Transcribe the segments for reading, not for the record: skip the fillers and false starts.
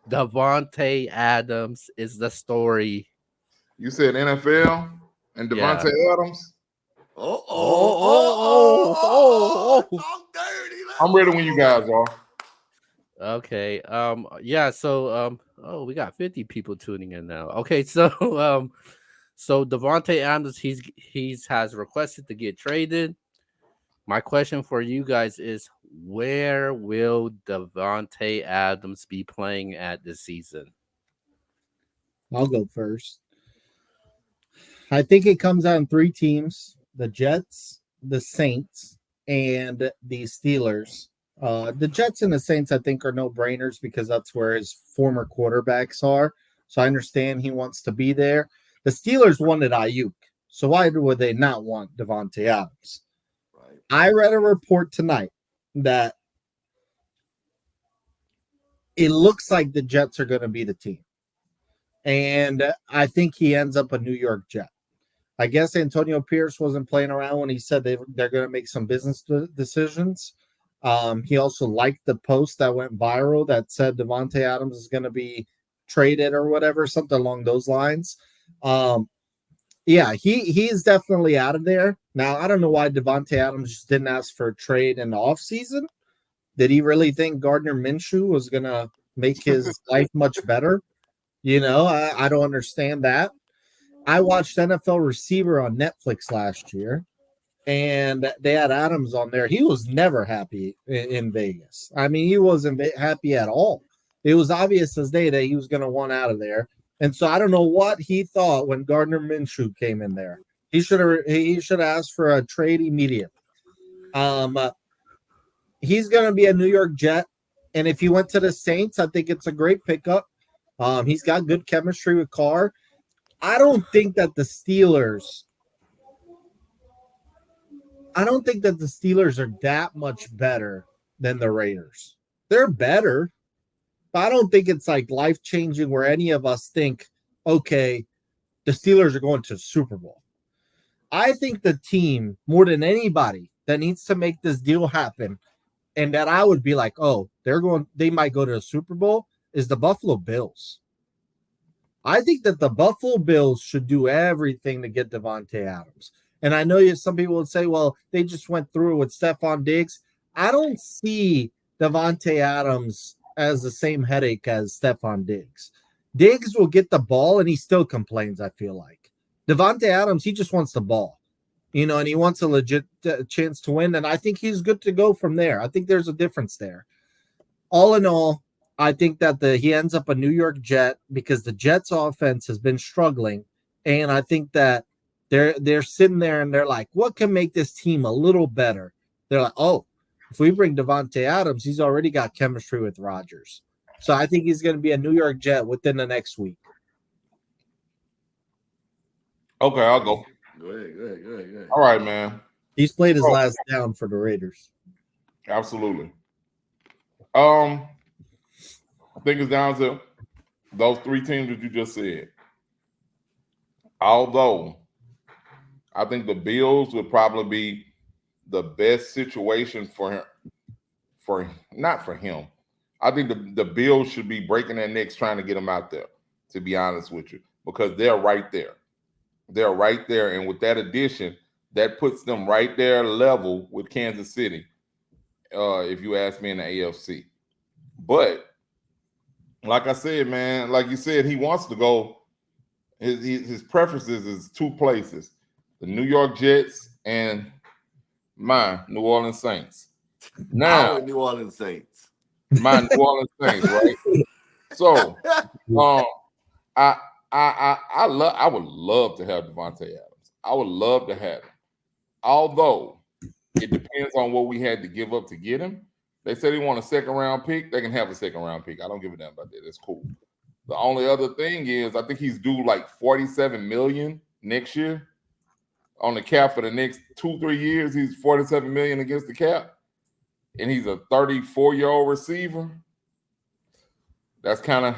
Davante Adams is the story. You said NFL and Yeah. Davante Adams. Oh. Talk dirty. Let's I'm ready when you go. guys are. Okay. Yeah. So Oh, we got 50 people tuning in now. Okay. So so Davante Adams, he's has requested to get traded. My question for you guys is, where will Davante Adams be playing at this season? I'll go first. I think it comes out in three teams: the Jets, the Saints, and the Steelers. The Jets and the Saints, I think, are no brainers because that's where his former quarterbacks are. So I understand he wants to be there. The Steelers wanted Ayuk, so why would they not want Davante Adams? Right. I read a report tonight that it looks like the Jets are going to be the team, and I think he ends up a New York Jet. I guess Antonio Pierce wasn't playing around when he said they're going to make some business decisions. He also liked the post that went viral that said Davante Adams is going to be traded or whatever, something along those lines. Um, yeah, he is definitely out of there. Now, I don't know why Davante Adams just didn't ask for a trade in the offseason. Did he really think Gardner Minshew was going to make his life much better? I don't understand that. I watched NFL Receiver on Netflix last year, and they had Adams on there. He was never happy in Vegas. I mean, he wasn't happy at all. It was obvious as day that he was going to want out of there. And so I don't know what he thought when Gardner Minshew came in there. He should have asked for a trade immediately. Um, uh, he's going to be a New York Jet, and if he went to the Saints, I think it's a great pickup. He's got good chemistry with Carr. I don't think that the Steelers I don't think that the Steelers are that much better than the Raiders. They're better, but I don't think it's like life changing where any of us think, okay, the Steelers are going to the Super Bowl. I think the team, more than anybody, that needs to make this deal happen, and that I would be like, oh, they might go to the Super Bowl, is the Buffalo Bills. I think that the Buffalo Bills should do everything to get Davante Adams. And I know some people would say, well, they just went through with Stephon Diggs. I don't see Davante Adams as the same headache as Stephon Diggs. Diggs will get the ball and he still complains, I feel like. Davante Adams, he just wants the ball, and he wants a legit chance to win. And I think he's good to go from there. I think there's a difference there. All in all, I think that he ends up a New York Jet because the Jets offense has been struggling. And I think that they're sitting there and they're like, what can make this team a little better? They're like, oh, if we bring Davante Adams, he's already got chemistry with Rodgers. So I think he's going to be a New York Jet within the next week. Okay, I'll go. Go ahead. All right, man. He's played his last down for the Raiders. Absolutely. I think it's down to those three teams that you just said. Although I think the Bills would probably be the best situation for him. Not for him. I think the Bills should be breaking their necks trying to get him out there, to be honest with you, because they're right there. They're right there. And with that addition, that puts them right there level with Kansas City, if you ask me, in the AFC. But like I said, man, like you said, he wants to go. His preferences is two places: the New York Jets and my New Orleans Saints. Now, Our New Orleans Saints. my New Orleans Saints, right? So, I I would love to have Davante Adams. I would love to have him. Although it depends on what we had to give up to get him. They said they want a second round pick. They can have a second round pick. I don't give a damn about that. That's cool. The only other thing is I think he's due like 47 million next year on the cap for the next 2-3 years. He's 47 million against the cap, and he's a 34-year-old receiver. That's kind of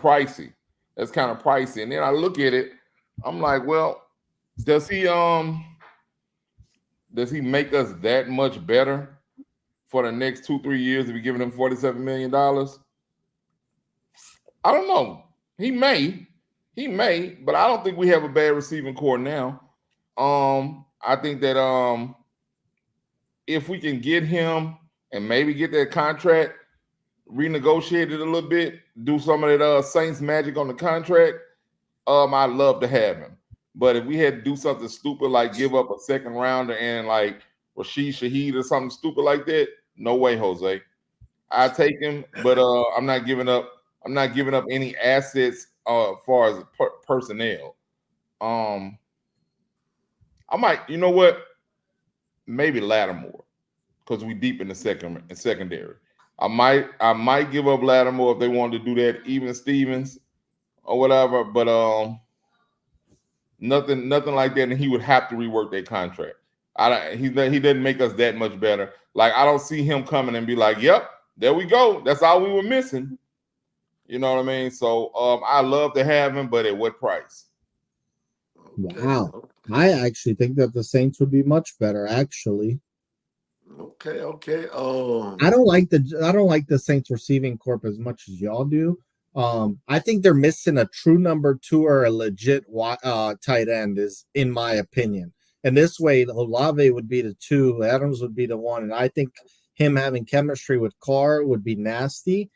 pricey. That's kind of pricey. And then I look at it, I'm like, well, does he make us that much better for the next 2-3 years if we giving him $47 million? I don't know. He may, but I don't think we have a bad receiving core now. I think that if we can get him and maybe get that contract renegotiated a little bit, do some of that Saints magic on the contract, I'd love to have him. But if we had to do something stupid like give up a second rounder and like Rashid Shaheed or something stupid like that, no way, Jose. I take him, but I'm not giving up. I'm not giving up any assets as far as personnel. Um, I might, you know what? Maybe Lattimore because we deep in the secondary. I might give up Lattimore if they wanted to do that. Even Stevens or whatever, but nothing like that, and he would have to rework that contract. He doesn't make us that much better. Like I don't see him coming and be like, "Yep, there we go. That's all we were missing." You know what I mean? So I love to have him, but at what price? Wow. I actually think that the Saints would be much better, actually. Okay. I don't like the Saints receiving corp as much as y'all do. I think they're missing a true number two or a legit tight end, is in my opinion. And this way, Olave would be the two, Adams would be the one, and I think him having chemistry with Carr would be nasty.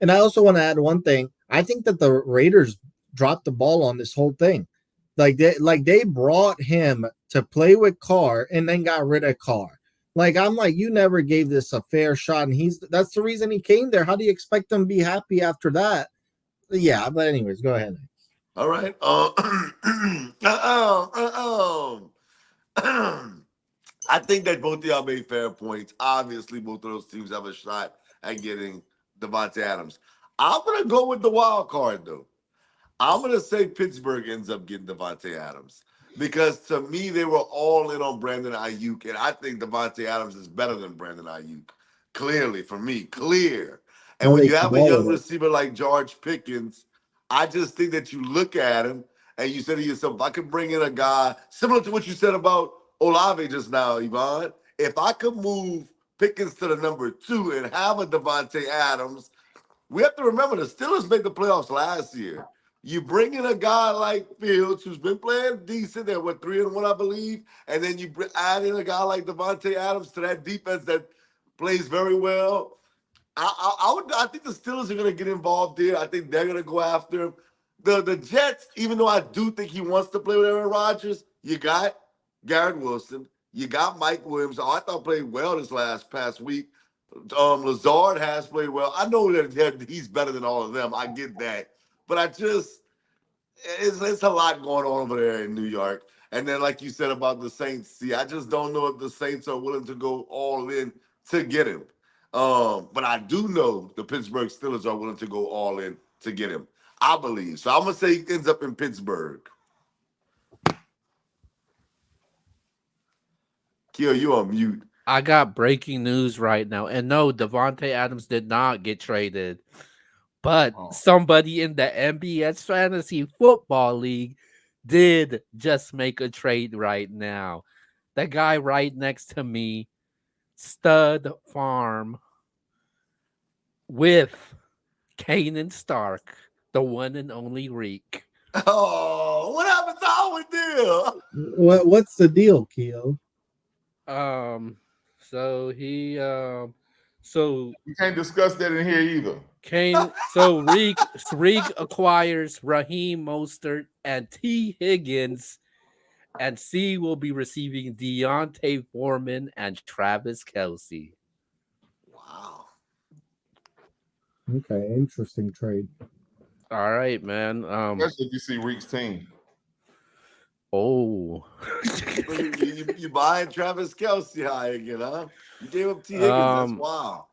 And I also want to add one thing. I think that the Raiders dropped the ball on this whole thing. They brought him to play with Carr and then got rid of Carr. Like I'm like, you never gave this a fair shot, and that's the reason he came there. How do you expect him to be happy after that? Yeah, but anyways, go ahead. All right. I think that both of y'all made fair points. Obviously, both of those teams have a shot at getting Davante Adams. I'm gonna go with the wild card though. I'm gonna say Pittsburgh ends up getting Davante Adams because to me they were all in on Brandon Ayuk, and I think Davante Adams is better than Brandon Ayuk. Clearly, for me, clear. And Well, when they you have a young swallowed it. receiver like George Pickens, I just think that you look at him and you say to yourself, if I could bring in a guy similar to what you said about Olave just now, Yvonne, if I could move Pickens to the number two and have a Davante Adams, we have to remember the Steelers made the playoffs last year. You bring in a guy like Fields, who's been playing decent, they're 3-1, I believe, and then you add in a guy like Davante Adams to that defense that plays very well. I think the Steelers are going to get involved there. I think they're going to go after him. The Jets, even though I do think he wants to play with Aaron Rodgers, you got Garrett Wilson, you got Mike Williams. I thought played well this past week. Lazard has played well. I know that he's better than all of them. I get that, but it's a lot going on over there in New York. And then, like you said about the Saints, see, I just don't know if the Saints are willing to go all in to get him. But I do know the Pittsburgh Steelers are willing to go all in to get him. I believe. So I'm gonna say he ends up in Pittsburgh. Keo, you on mute. I got breaking news right now. And no, Davante Adams did not get traded. But somebody in the MBS Fantasy Football League did just make a trade right now. The guy right next to me, Stud Farm, with Kanan Stark, the one and only Reek. Oh, what happened to Howard there? What's the deal, Keo? So he so You can't discuss that in here either. Reek acquires Raheem Mostert and T. Higgins, and C will be receiving Deontay Foreman and Travis Kelce. Wow. Okay, interesting trade. All right, man. Especially if you see Reek's team. Oh. you buying Travis Kelce high again, huh? You gave up T. Higgins. That's wow.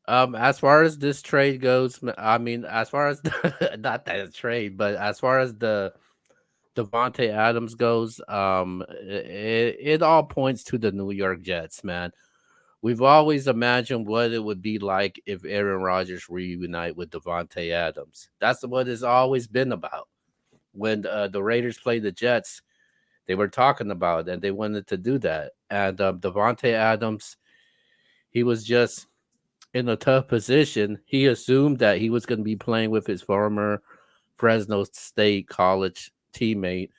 As far as this trade goes, I mean, as far as not that trade, but as far as the Davante Adams goes, it all points to the New York Jets, man. We've always imagined what it would be like if Aaron Rodgers reunite with Davante Adams. That's what it's always been about. When the Raiders played the Jets, they were talking about it, and they wanted to do that. And Davante Adams, he was just in a tough position. He assumed that he was going to be playing with his former Fresno State college teammate,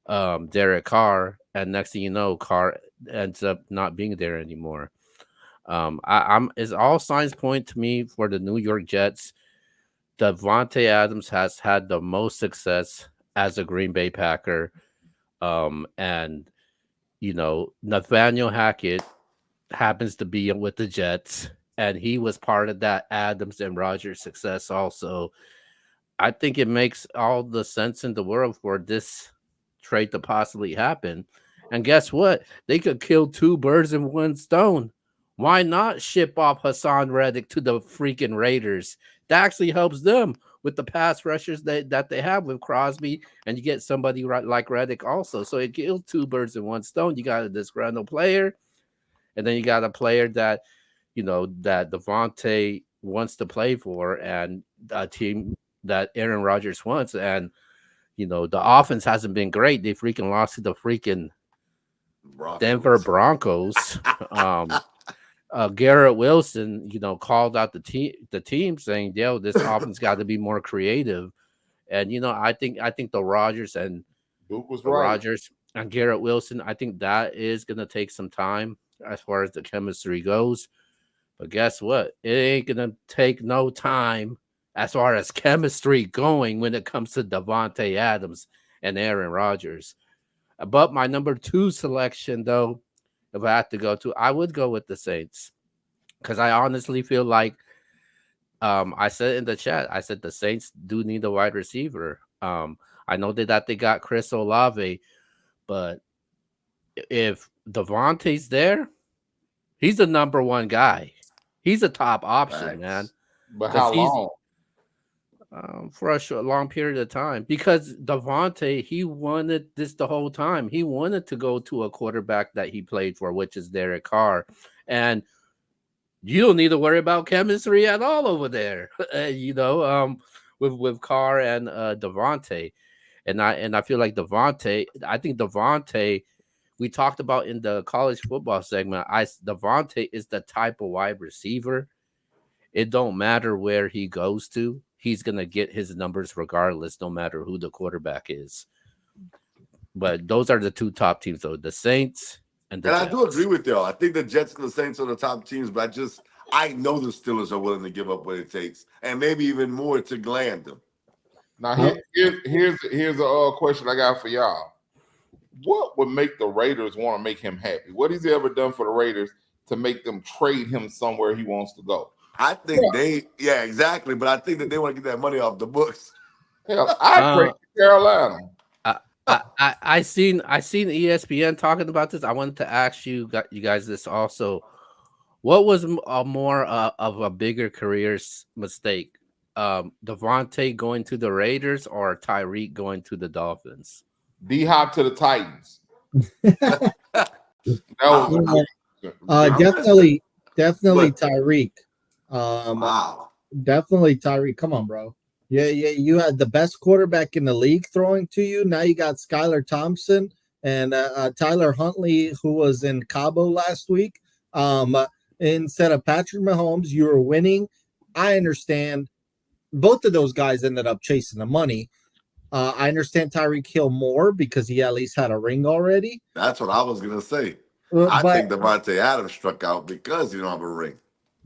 Derek Carr, and next thing you know, Carr ends up not being there anymore. I'm is all signs point to me for the New York Jets. Davante Adams has had the most success as a Green Bay Packer, and Nathaniel Hackett happens to be with the Jets, and he was part of that Adams and Rogers success also. I think it makes all the sense in the world for this trade to possibly happen. And guess what? They could kill two birds in one stone. Why not ship off Hassan Reddick to the freaking Raiders? That actually helps them with the pass rushers that they have with Crosby, and you get somebody right like Reddick also. So it kills two birds in one stone. You got a disgruntled player, and then you got a player that that Davante wants to play for, and a team that Aaron Rodgers wants. And the offense hasn't been great. They freaking lost to the freaking Denver Broncos. Garrett Wilson, called out the team saying, "Yo, this offense got to be more creative." And I think Duke was the right. Rodgers and Garrett Wilson, I think that is gonna take some time as far as the chemistry goes. But guess what? It ain't gonna take no time as far as chemistry going when it comes to Davante Adams and Aaron Rodgers. But my number two selection, though, if I had to go to, I would go with the Saints because I honestly feel like I said in the chat, I said the Saints do need a wide receiver. I know that they got Chris Olave, but if Davante's there, he's the number one guy. He's a top option, man. But Because how he's long? for a long period of time. Because Davante, he wanted this the whole time. He wanted to go to a quarterback that he played for, which is Derek Carr, and you don't need to worry about chemistry at all over there. With Carr and Davante, and I feel like Davante. I think Davante. We talked about in the college football segment. Davante is the type of wide receiver. It don't matter where he goes to. He's gonna get his numbers regardless, no matter who the quarterback is. But those are the two top teams, though: the Saints and the And I do agree Jets. with y'all. I think the Jets and the Saints are the top teams, but I know the Steelers are willing to give up what it takes, and maybe even more to land them. Now here's a question I got for y'all. What would make the Raiders want to make him happy? What has he ever done for the Raiders to make them trade him somewhere he wants to go? I think exactly. But I think that they want to get that money off the books. Hell, I trade Carolina. I seen ESPN talking about this. I wanted to ask you guys this also. What was more of a bigger career mistake? Davante going to the Raiders or Tyreek going to the Dolphins? D Hop to the Titans. Definitely Tyreek. Wow. Definitely Tyreek. Come on, bro. Yeah. You had the best quarterback in the league throwing to you. Now you got Skylar Thompson and Tyler Huntley, who was in Cabo last week. Instead of Patrick Mahomes, you were winning. I understand both of those guys ended up chasing the money. I understand Tyreek Hill more because he at least had a ring already. That's what I was gonna say. I think Davante Adams struck out because he don't have a ring.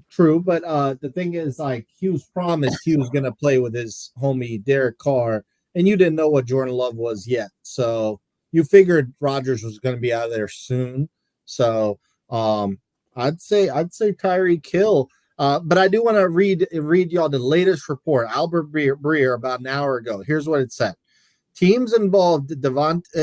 True, but the thing is, like, he was promised he was gonna play with his homie Derek Carr, and you didn't know what Jordan Love was yet, so you figured Rodgers was gonna be out of there soon. So I'd say Tyreek Hill. But I do want to read y'all the latest report. Albert Breer about an hour ago. Here's what it said. Teams involved Davante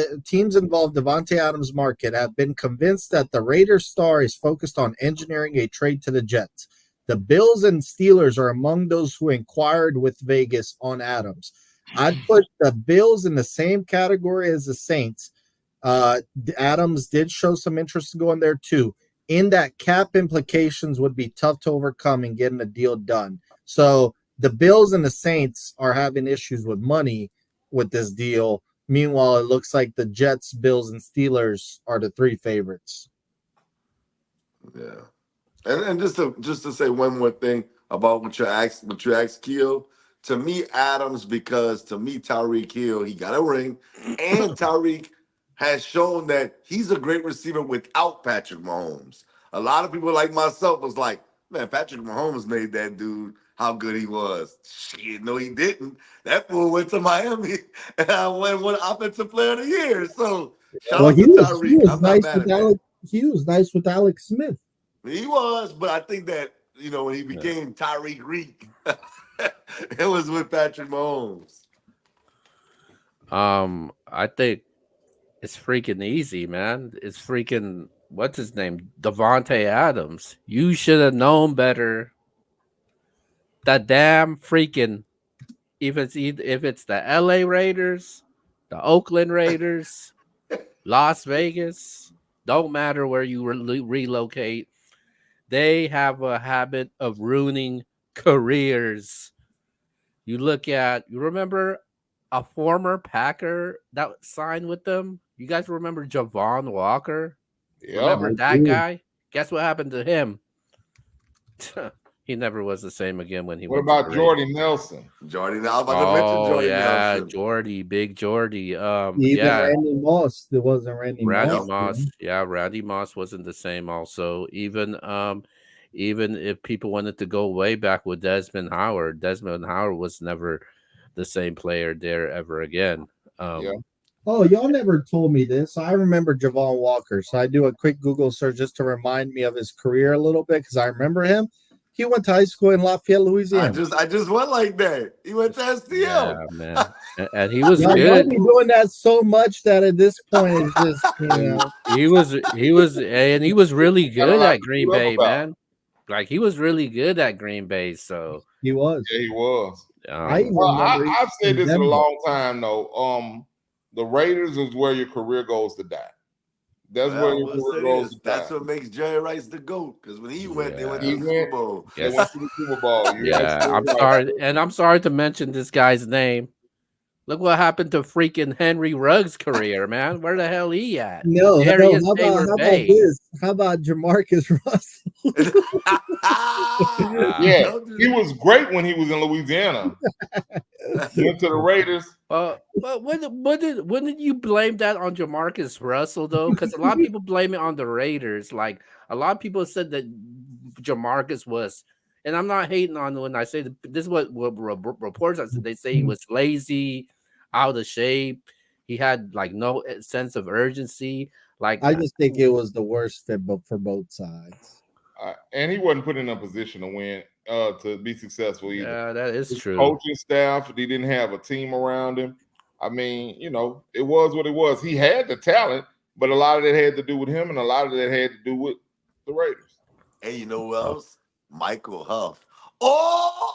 Adams market have been convinced that the Raiders star is focused on engineering a trade to the Jets. The Bills and Steelers are among those who inquired with Vegas on Adams. I'd put the Bills in the same category as the Saints. Adams did show some interest in going there too. In that, cap implications would be tough to overcome in getting a deal done. So the Bills and the Saints are having issues with money with this deal. Meanwhile, it looks like the Jets, Bills, and Steelers are the three favorites. Yeah. And just to say one more thing about what you asked Keel. To me, Adams, because to me, Tyreek Hill, he got a ring, and Tyreek has shown that he's a great receiver without Patrick Mahomes. A lot of people like myself was like, man, Patrick Mahomes made that dude how good he was. Shit, no, he didn't. That fool went to Miami and I won offensive player of the year. So shout Well, out to he Tyreek. was I'm not nice mad with at that. Alex. He was nice with Alex Smith. He was, but I think that when he Yeah. became Tyreek Reek, it was with Patrick Mahomes. I think it's freaking easy, man. It's freaking what's his name, Davante Adams. You should have known better. That damn freaking if it's the L.A. Raiders, the Oakland Raiders, Las Vegas, don't matter where you relocate. They have a habit of ruining careers. You remember a former Packer that signed with them? You guys remember Javon Walker? Yeah. Remember I that do. guy? Guess what happened to him? He never was the same again when he What went to the about Raiders. Jordy Nelson? Jordy, I was about to mention Oh Jordy yeah, Nelson. Jordy, big Jordy. Even Yeah, Randy Moss. There wasn't Randy Randy Yep. Moss. Moss. Then. Yeah, Randy Moss wasn't the same. Also, even if people wanted to go way back with Desmond Howard was never the same player there ever again. Yeah. Um, Oh, y'all never told me this. I remember Javon Walker, so I do a quick Google search just to remind me of his career a little bit because I remember him. He went to high school in Lafayette, I Louisiana. just I just went like that. He went to yeah, STL. man, and he was Y'all good. be doing that so much that at this point it's just And he was really Got a good lot at to Green shoot up Bay, about. man. Like he was really good at Green Bay. So, he was. Yeah, he was. I um, even Well, remember he I've was said in this in a Denver. long time though. The Raiders is where your career goes to die. That's where Well, your we'll career say goes this. to die. That's what makes Jerry Rice the GOAT. Because when he went, they went to He yeah, the Super went. Bowl. They went guess to the Super Bowl. You're yeah. absolutely I'm right. sorry, and I'm sorry to mention this guy's name. Look what happened to freaking Henry Ruggs' career, man. Where the hell he at? No, no. Darius Taylor How about Bay. this? How about Jamarcus Russell? Uh, Yeah, Don't do he was great when he was in Louisiana. that. Went to the Raiders. but when did you blame that on Jamarcus Russell though? Because a lot of people blame it on the Raiders. Like a lot of people said that Jamarcus was, and I'm not hating on when I say this is what reports I said. They say he was lazy, out of shape. He had like no sense of urgency. Like I just think it was the worst fit for both sides. And he wasn't put in a position to win, to be successful either. yeah, that is His true. coaching staff, he didn't have a team around him. I mean, it was what it was. He had the talent, but a lot of it had to do with him, and a lot of that had to do with the Raiders. Hey, you know who else? Michael Huff. Oh,